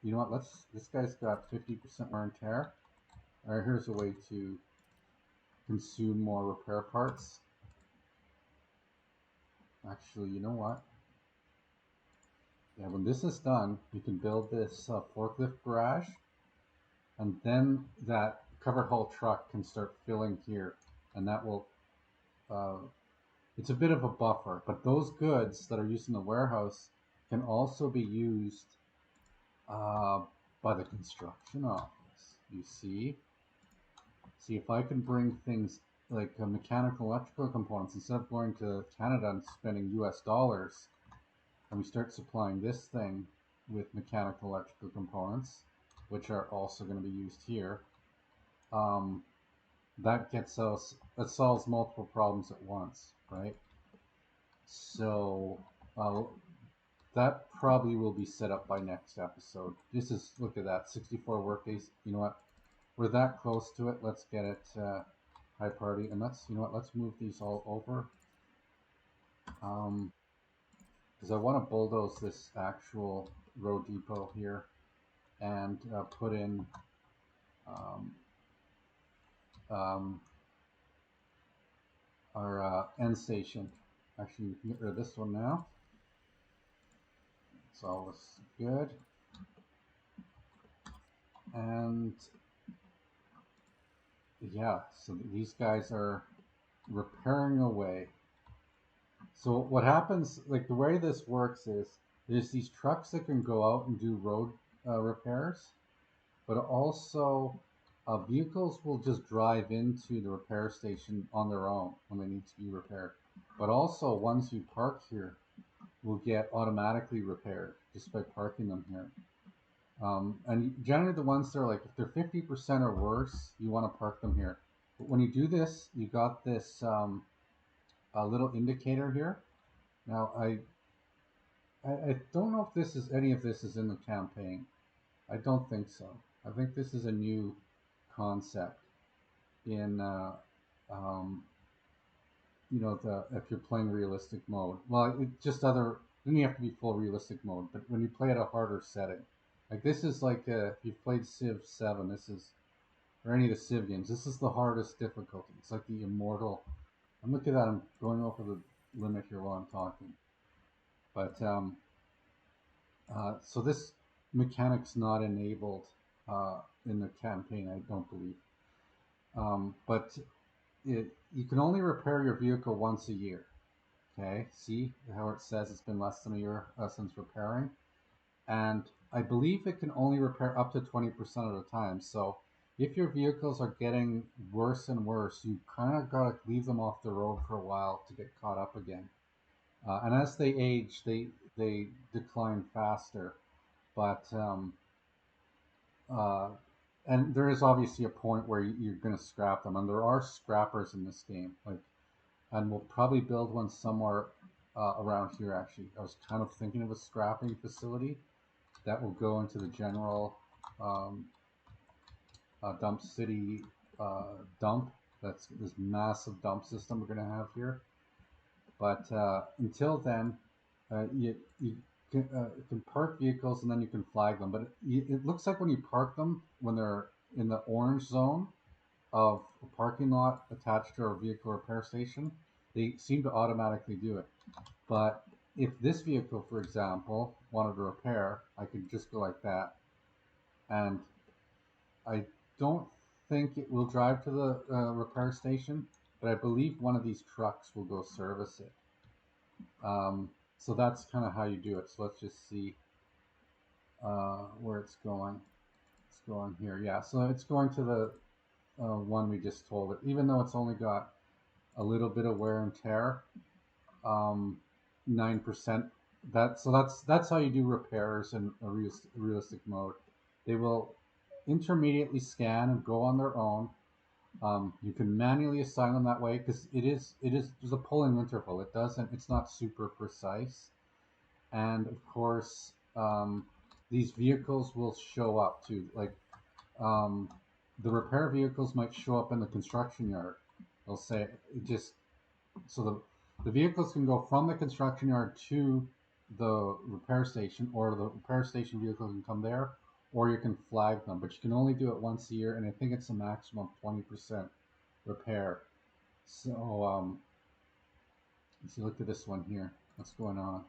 You know what? This guy's got 50% wear and tear. All right, here's a way to consume more repair parts. Actually, you know what? Yeah, when this is done, you can build this forklift garage, and then that covered haul truck can start filling here, and that will. Uh, it's a bit of a buffer, but those goods that are used in the warehouse can also be used uh, by the construction office. You see, if I can bring things like mechanical, electrical components instead of going to Canada and spending U.S. dollars, and we start supplying this thing with mechanical, electrical components, which are also going to be used here. Um, that solves multiple problems at once, right? So uh, that probably will be set up by next episode. This is look at that 64 workdays. You know what? We're that close to it. Let's get it high priority, and let's move these all over. Because I want to bulldoze this actual road depot here and put in um, um, our end station. Actually, we can get rid of this one now. It's all good. And yeah, so these guys are repairing away. So what happens, like the way this works is there's these trucks that can go out and do road repairs, but also vehicles will just drive into the repair station on their own when they need to be repaired. But also, ones you park here will get automatically repaired just by parking them here. And generally, the ones that are like if they're 50% or worse, you want to park them here. But when you do this, you got this a little indicator here. Now, I don't know if this is any of this is in the campaign. I don't think so. I think this is a new concept in um, the if you're playing realistic mode. Well, it just other then you have to be full realistic mode. But when you play at a harder setting, like this is like if you've played Civ 7, this is or any of the Civ games. This is the hardest difficulty. It's like the immortal. I'm looking at. I'm going over the limit here while I'm talking. But so this mechanic's not enabled in the campaign, I don't believe. But you can only repair your vehicle once a year. Okay, see how it says it's been less than a year since repairing, and I believe it can only repair up to 20% of the time. So if your vehicles are getting worse and worse, you kind of got to leave them off the road for a while to get caught up again. And as they age, they decline faster. But uh, and there is obviously a point where you're going to scrap them, and there are scrappers in this game. Like, and we'll probably build one somewhere around here. Actually, I was kind of thinking of a scrapping facility that will go into the general um, dump city dump. That's this massive dump system we're going to have here. But until then, you can park vehicles and then you can flag them. But it looks like when you park them, when they're in the orange zone of a parking lot attached to a vehicle repair station, they seem to automatically do it. But if this vehicle, for example, wanted to repair, I could just go like that. And I don't think it will drive to the repair station, but I believe one of these trucks will go service it. Um, so that's kind of how you do it. So let's just see where it's going. It's going here. Yeah, so it's going to the one we just told it. Even though it's only got a little bit of wear and tear, 9%. That's how you do repairs in a realistic mode. They will intermediately scan and go on their own. You can manually assign them that way because it is there's a pulling interval. It's not super precise, and of course these vehicles will show up too. Like um, the repair vehicles might show up in the construction yard. They'll say it just so the vehicles can go from the construction yard to the repair station, or the repair station vehicle can come there, or you can flag them, but you can only do it once a year, and I think it's a maximum 20% repair. So, let's look at this one here. What's going on?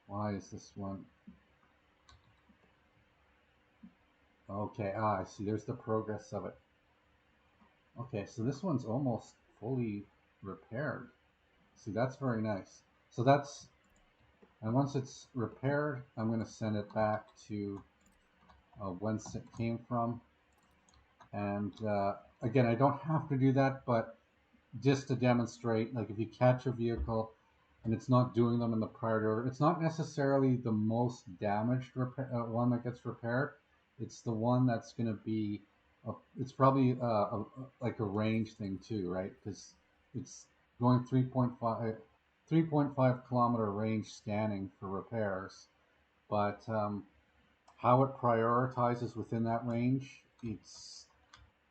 Why is this one? Okay, I see. There's the progress of it. Okay, so this one's almost fully repaired. See, that's very nice. So that's, and once it's repaired, I'm going to send it back to whence it came from. And again, I don't have to do that, but just to demonstrate, like if you catch a vehicle and it's not doing them in the priority order, it's not necessarily the most damaged one that gets repaired. It's the one that's going to be, it's probably like a range thing too, right? Because it's going 3.5 kilometer range scanning for repairs, but how it prioritizes within that range, it's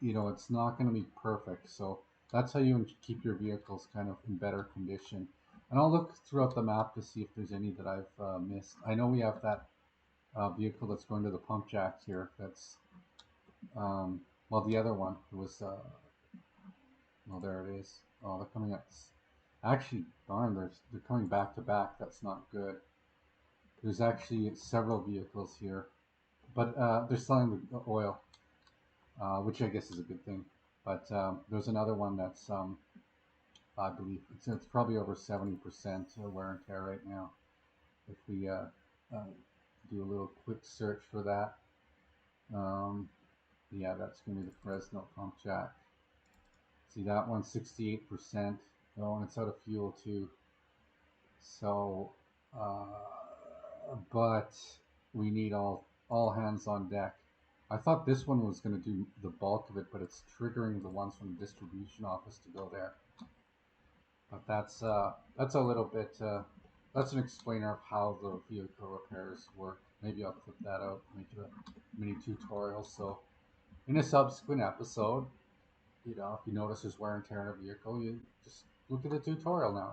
not going to be perfect. So that's how you keep your vehicles kind of in better condition. And I'll look throughout the map to see if there's any that I've missed. I know we have that vehicle that's going to the pump jacks here. That's um, well, the other one was well, there it is. Oh, they're coming up. Actually, darn, they're coming back to back. That's not good. There's actually several vehicles here, but they're selling the oil, which I guess is a good thing. But there's another one that's I believe it's probably over 70% wear and tear right now. If we uh, do a little quick search for that, um, yeah, that's going to be the Fresno pump jack. See that one, 68%. Oh, and it's out of fuel too. So, but we need all hands on deck. I thought this one was going to do the bulk of it, but it's triggering the ones from the distribution office to go there. But that's a little bit that's an explainer of how the vehicle repairs work. Maybe I'll clip that out, make it a mini tutorial. So in a subsequent episode, if you notice there's wear and tear in a vehicle, you just look at the tutorial now.